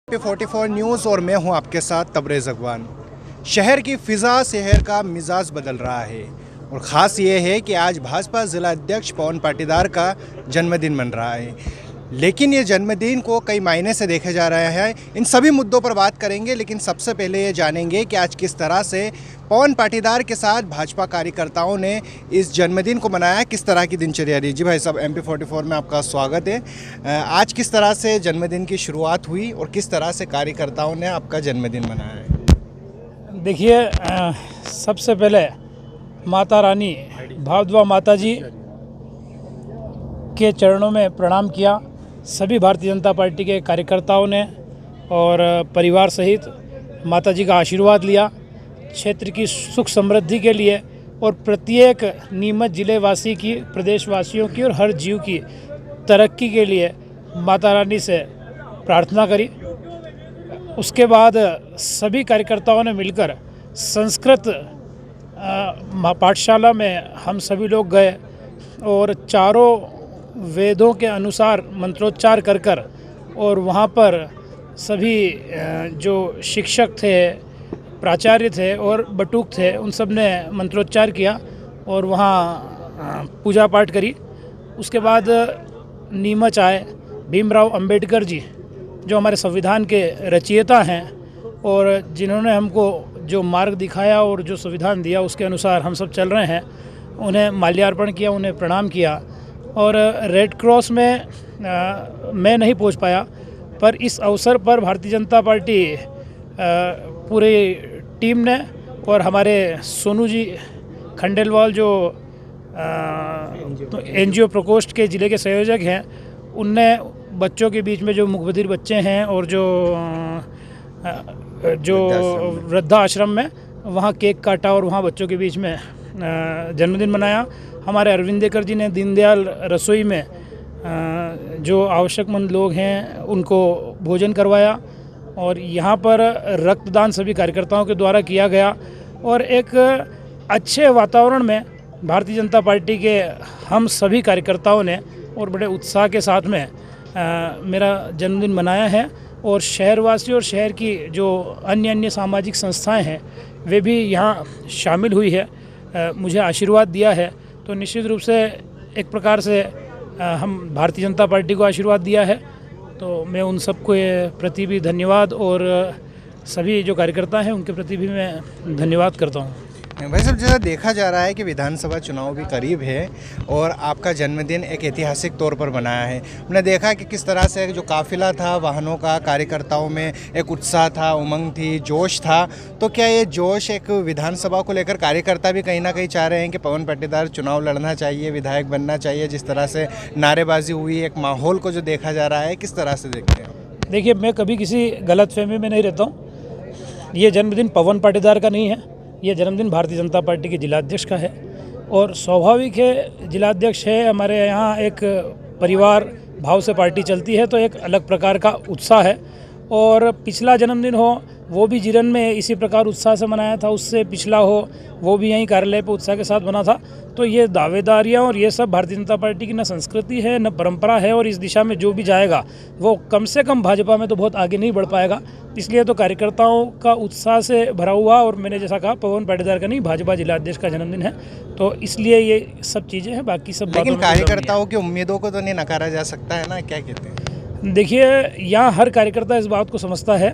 MP44 news और मैं हूं आपके साथ तबरेज़ अगवान। शहर की फ़िज़ा शहर का मिजाज बदल रहा है और ख़ास ये है कि आज भाजपा ज़िला अध्यक्ष पवन पाटीदार का जन्मदिन मन रहा है। लेकिन ये जन्मदिन को कई मायने से देखा जा रहा है। इन सभी मुद्दों पर बात करेंगे, लेकिन सबसे पहले ये जानेंगे कि आज किस तरह से पवन पाटीदार के साथ भाजपा कार्यकर्ताओं ने इस जन्मदिन को मनाया, किस तरह की दिनचर्या रही। जी भाई साहब, MP44 में आपका स्वागत है। आज किस तरह से जन्मदिन की शुरुआत हुई और किस तरह से कार्यकर्ताओं ने आपका जन्मदिन मनाया है? देखिए, सबसे पहले माता रानी भावदवा माता जी के चरणों में प्रणाम किया। सभी भारतीय जनता पार्टी के कार्यकर्ताओं ने और परिवार सहित माता जी का आशीर्वाद लिया। क्षेत्र की सुख समृद्धि के लिए और प्रत्येक नीमच जिले वासी की, प्रदेशवासियों की और हर जीव की तरक्की के लिए माता रानी से प्रार्थना करी। उसके बाद सभी कार्यकर्ताओं ने मिलकर संस्कृत पाठशाला में हम सभी लोग गए और चारों वेदों के अनुसार मंत्रोच्चार कर कर और वहाँ पर सभी जो शिक्षक थे, प्राचार्य थे और बटुक थे, उन सब ने मंत्रोच्चार किया और वहाँ पूजा पाठ करी। उसके बाद नीमच आए। भीमराव अंबेडकर जी जो हमारे संविधान के रचयिता हैं और जिन्होंने हमको जो मार्ग दिखाया और जो संविधान दिया उसके अनुसार हम सब चल रहे हैं, उन्हें माल्यार्पण किया, उन्हें प्रणाम किया। और रेड क्रॉस में मैं नहीं पहुंच पाया, पर इस अवसर पर भारतीय जनता पार्टी पूरी टीम ने और हमारे सोनू जी खंडेलवाल जो NGO प्रकोष्ठ के ज़िले के संयोजक हैं, उनने बच्चों के बीच में जो मुखबधिर बच्चे हैं और जो वृद्धा आश्रम में वहाँ केक काटा और वहाँ बच्चों के बीच में जन्मदिन मनाया। हमारे अरविंदेकर जी ने दीनदयाल रसोई में जो आवश्यकमंद लोग हैं उनको भोजन करवाया और यहाँ पर रक्तदान सभी कार्यकर्ताओं के द्वारा किया गया। और एक अच्छे वातावरण में भारतीय जनता पार्टी के हम सभी कार्यकर्ताओं ने और बड़े उत्साह के साथ में मेरा जन्मदिन मनाया है। और शहरवासी और शहर की जो अन्य सामाजिक संस्थाएं हैं वे भी यहाँ शामिल हुई है, मुझे आशीर्वाद दिया है। तो निश्चित रूप से एक प्रकार से हम भारतीय जनता पार्टी को आशीर्वाद दिया है, तो मैं उन सबको प्रति भी धन्यवाद और सभी जो कार्यकर्ता हैं उनके प्रति भी मैं धन्यवाद करता हूँ। भाई साहब, जैसा देखा जा रहा है कि विधानसभा चुनाव भी करीब है और आपका जन्मदिन एक ऐतिहासिक तौर पर मनाया है। हमने देखा कि किस तरह से जो काफिला था वाहनों का, कार्यकर्ताओं में एक उत्साह था, उमंग थी, जोश था। तो क्या ये जोश एक विधानसभा को लेकर कार्यकर्ता भी कहीं ना कहीं चाह रहे हैं कि पवन पाटीदार चुनाव लड़ना चाहिए, विधायक बनना चाहिए? जिस तरह से नारेबाजी हुई, एक माहौल को जो देखा जा रहा है, किस तरह से देखते हैं? देखिए, मैं कभी किसी गलतफहमी में नहीं रहता हूँ। ये जन्मदिन पवन पाटीदार का नहीं है, ये जन्मदिन भारतीय जनता पार्टी के जिलाध्यक्ष का है और स्वाभाविक है, जिलाध्यक्ष है। हमारे यहाँ एक परिवार भाव से पार्टी चलती है, तो एक अलग प्रकार का उत्साह है। और पिछला जन्मदिन हो वो भी जीरन में इसी प्रकार उत्साह से मनाया था, उससे पिछला हो वो भी यहीं कार्यालय पर उत्साह के साथ बना था। तो ये दावेदारियाँ और ये सब भारतीय जनता पार्टी की न संस्कृति है न परंपरा है, और इस दिशा में जो भी जाएगा वो कम से कम भाजपा में तो बहुत आगे नहीं बढ़ पाएगा। इसलिए तो कार्यकर्ताओं का उत्साह से भरा हुआ, और मैंने जैसा कहा पवन पाटीदार का नहीं, भाजपा जिलाध्यक्ष का जन्मदिन है, तो इसलिए ये सब चीज़ें हैं। बाकी सब लेकिन कार्यकर्ताओं की उम्मीदों को तो नहीं नकारा जा सकता है ना, क्या कहते हैं? देखिए, यहाँ हर कार्यकर्ता इस बात को समझता है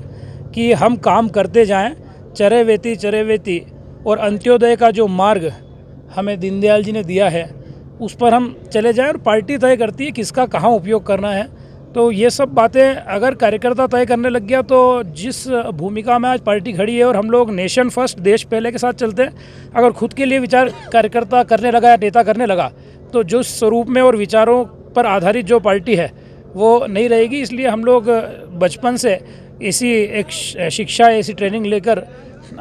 कि हम काम करते जाएं, चरे वेती और अंत्योदय का जो मार्ग हमें दीनदयाल जी ने दिया है उस पर हम चले जाएं, और पार्टी तय करती है किसका कहाँ उपयोग करना है। तो ये सब बातें अगर कार्यकर्ता तय करने लग गया, तो जिस भूमिका में आज पार्टी खड़ी है और हम लोग नेशन फर्स्ट, देश पहले के साथ चलते हैं, अगर खुद के लिए विचार कार्यकर्ता करने लगा या नेता करने लगा, तो जो स्वरूप में और विचारों पर आधारित जो पार्टी है वो नहीं रहेगी। इसलिए हम लोग बचपन से ऐसी एक शिक्षा, ऐसी ट्रेनिंग लेकर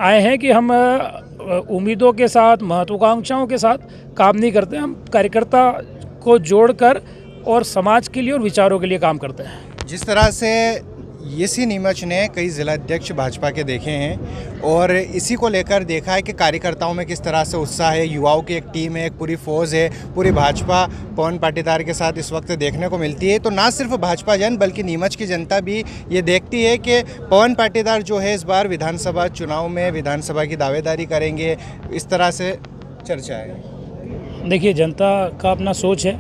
आए हैं कि हम उम्मीदों के साथ, महत्वाकांक्षाओं के साथ काम नहीं करते। हम कार्यकर्ता को जोड़कर और समाज के लिए और विचारों के लिए काम करते हैं। जिस तरह से इसी नीमच ने कई जिलाध्यक्ष भाजपा के देखे हैं और इसी को लेकर देखा है कि कार्यकर्ताओं में किस तरह से उत्साह है। युवाओं की एक टीम है, एक पूरी फौज है, पूरी भाजपा पवन पाटीदार के साथ इस वक्त देखने को मिलती है। तो ना सिर्फ भाजपा जन बल्कि नीमच की जनता भी ये देखती है कि पवन पाटीदार जो है इस बार विधानसभा चुनाव में विधानसभा की दावेदारी करेंगे, इस तरह से चर्चा है। देखिए, जनता का अपना सोच है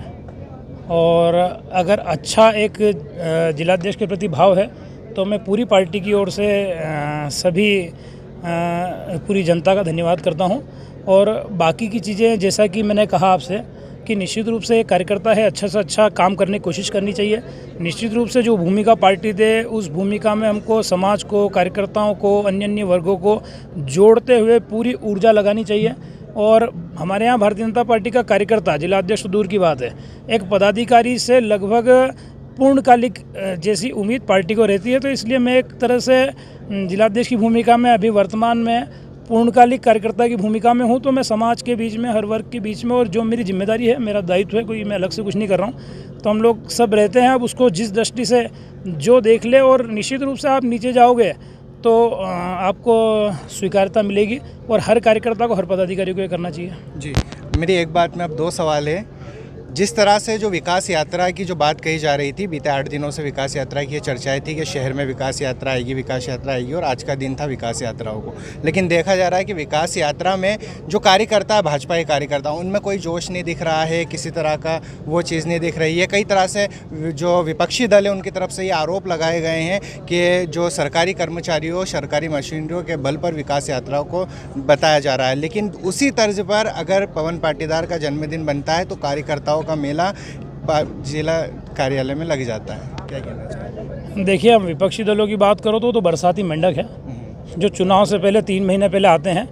और अगर अच्छा एक जिलाध्यक्ष के प्रति भाव है तो मैं पूरी पार्टी की ओर से सभी पूरी जनता का धन्यवाद करता हूं। और बाकी की चीज़ें जैसा कि मैंने कहा आपसे कि निश्चित रूप से एक कार्यकर्ता है, अच्छा से अच्छा काम करने की कोशिश करनी चाहिए। निश्चित रूप से जो भूमिका पार्टी दे उस भूमिका में हमको समाज को, कार्यकर्ताओं को, अन्य अन्य वर्गों को जोड़ते हुए पूरी ऊर्जा लगानी चाहिए। और हमारे यहाँ भारतीय जनता पार्टी का कार्यकर्ता, जिला अध्यक्ष तो दूर की बात है, एक पदाधिकारी से लगभग पूर्णकालिक जैसी उम्मीद पार्टी को रहती है। तो इसलिए मैं एक तरह से जिलाध्यक्ष की भूमिका में अभी वर्तमान में पूर्णकालिक कार्यकर्ता की भूमिका में हूँ। तो मैं समाज के बीच में, हर वर्ग के बीच में, और जो मेरी जिम्मेदारी है, मेरा दायित्व है, कोई मैं अलग से कुछ नहीं कर रहा हूँ, तो हम लोग सब रहते हैं। अब उसको जिस दृष्टि से जो देख ले, और निश्चित रूप से आप नीचे जाओगे तो आपको स्वीकार्यता मिलेगी और हर कार्यकर्ता को, हर पदाधिकारी को ये करना चाहिए। जी, मेरी एक बात में अब दो सवाल है। जिस तरह से जो विकास यात्रा की जो बात कही जा रही थी, बीते 8 दिनों से विकास यात्रा की चर्चाएं थी कि शहर में विकास यात्रा आएगी, विकास यात्रा आएगी, और आज का दिन था विकास यात्राओं को। लेकिन देखा जा रहा है कि विकास यात्रा में जो कार्यकर्ता, भाजपा के कार्यकर्ता, उनमें कोई जोश नहीं दिख रहा है, किसी तरह का वो चीज़ नहीं दिख रही है। कई तरह से जो विपक्षी दल है उनकी तरफ से ये आरोप लगाए गए हैं कि जो सरकारी कर्मचारियों, सरकारी मशीनरियों के बल पर विकास यात्राओं को बताया जा रहा है। लेकिन उसी तर्ज पर अगर पवन पाटीदार का जन्मदिन बनता है तो कार्यकर्ताओं का मेला जिला कार्यालय में लग जाता है। क्या कहना चाहेंगे? देखिए, हम विपक्षी दलों की बात करो तो बरसाती मेंढक है, जो चुनाव से पहले 3 महीने पहले आते हैं,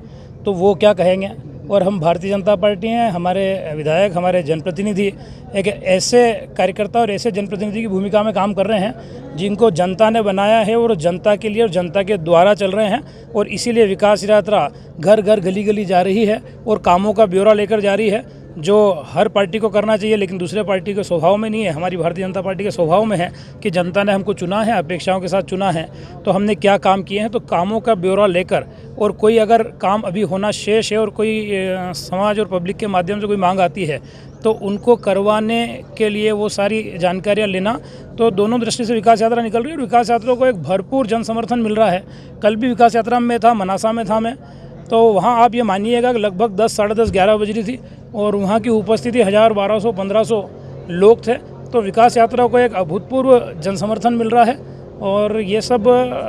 तो वो क्या कहेंगे। और हम भारतीय जनता पार्टी हैं, हमारे विधायक, हमारे जनप्रतिनिधि एक ऐसे कार्यकर्ता और ऐसे जनप्रतिनिधि की भूमिका में काम कर रहे हैं जिनको जनता ने बनाया है और जनता के लिए और जनता के द्वारा चल रहे हैं। और इसीलिए विकास यात्रा घर घर, गली गली जा रही है और कामों का ब्यौरा लेकर जा रही है, जो हर पार्टी को करना चाहिए, लेकिन दूसरे पार्टी के स्वभाव में नहीं है। हमारी भारतीय जनता पार्टी के स्वभाव में है कि जनता ने हमको चुना है, अपेक्षाओं के साथ चुना है, तो हमने क्या काम किए हैं, तो कामों का ब्यौरा लेकर, और कोई अगर काम अभी होना शेष है और कोई समाज और पब्लिक के माध्यम से कोई मांग आती है तो उनको करवाने के लिए वो सारी जानकारियाँ लेना। तो दोनों दृष्टि से विकास यात्रा निकल रही है और विकास यात्रा को एक भरपूर जन समर्थन मिल रहा है। कल भी विकास यात्रा में था, मनासा में था मैं, तो वहाँ आप ये मानिएगा कि लगभग 10, साढ़े 10, 11 बज रही थी और वहाँ की उपस्थिति 1000, 1200, 1500 लोग थे। तो विकास यात्रा को एक अभूतपूर्व जन समर्थन मिल रहा है। और ये सब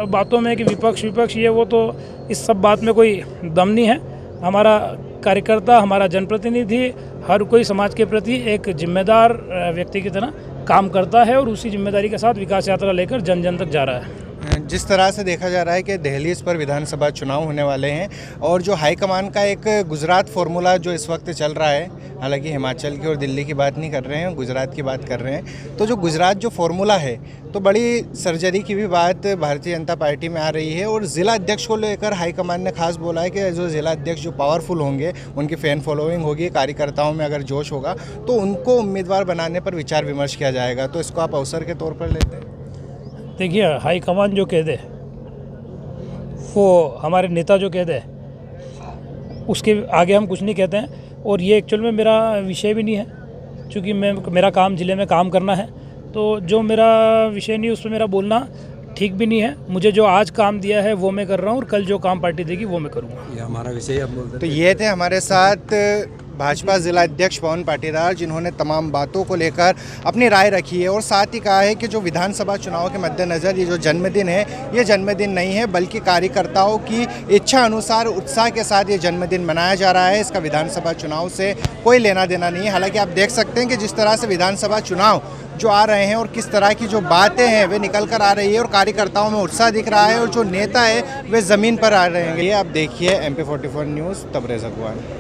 बातों में कि विपक्ष ये वो, तो इस सब बात में कोई दम नहीं है। हमारा कार्यकर्ता, हमारा जनप्रतिनिधि, हर कोई समाज के प्रति एक जिम्मेदार व्यक्ति की तरह काम करता है और उसी जिम्मेदारी के साथ विकास यात्रा लेकर जन जन तक जा रहा है। जिस तरह से देखा जा रहा है कि दहलीज पर विधानसभा चुनाव होने वाले हैं और जो हाईकमान का एक गुजरात फार्मूला जो इस वक्त चल रहा है, हालांकि हिमाचल की और दिल्ली की बात नहीं कर रहे हैं, गुजरात की बात कर रहे हैं, तो जो गुजरात जो फार्मूला है, तो बड़ी सर्जरी की भी बात भारतीय जनता पार्टी में आ रही है। और ज़िला अध्यक्ष को लेकर हाईकमान ने खास बोला है कि जो ज़िला अध्यक्ष जो पावरफुल होंगे, उनकी फ़ैन फॉलोइंग होगी, कार्यकर्ताओं में अगर जोश होगा तो उनको उम्मीदवार बनाने पर विचार विमर्श किया जाएगा। तो इसको आप अवसर के तौर पर लेते हैं? देखिए, हाईकमान जो कह दे, वो हमारे नेता जो कह दे, उसके आगे हम कुछ नहीं कहते हैं। और ये एक्चुअल में मेरा विषय भी नहीं है, क्योंकि मेरा काम ज़िले में काम करना है। तो जो मेरा विषय नहीं, उस पर मेरा बोलना ठीक भी नहीं है। मुझे जो आज काम दिया है वो मैं कर रहा हूँ और कल जो काम पार्टी देगी वो मैं करूँगा। ये हमारा विषय अब बोलते हैं। तो ये थे हमारे साथ भाजपा जिला अध्यक्ष पवन पाटीदार, जिन्होंने तमाम बातों को लेकर अपनी राय रखी है और साथ ही कहा है कि जो विधानसभा चुनाव के मद्देनज़र ये जो जन्मदिन है, ये जन्मदिन नहीं है, बल्कि कार्यकर्ताओं की इच्छा अनुसार उत्साह के साथ ये जन्मदिन मनाया जा रहा है। इसका विधानसभा चुनाव से कोई लेना देना नहीं है। हालांकि आप देख सकते हैं कि जिस तरह से विधानसभा चुनाव जो आ रहे हैं और किस तरह की जो बातें हैं वे निकल कर आ रही है और कार्यकर्ताओं में उत्साह दिख रहा है और जो नेता है वे ज़मीन पर आ रहे हैं। ये आप देखिए MP44 न्यूज़, तबरेज़ अगवान।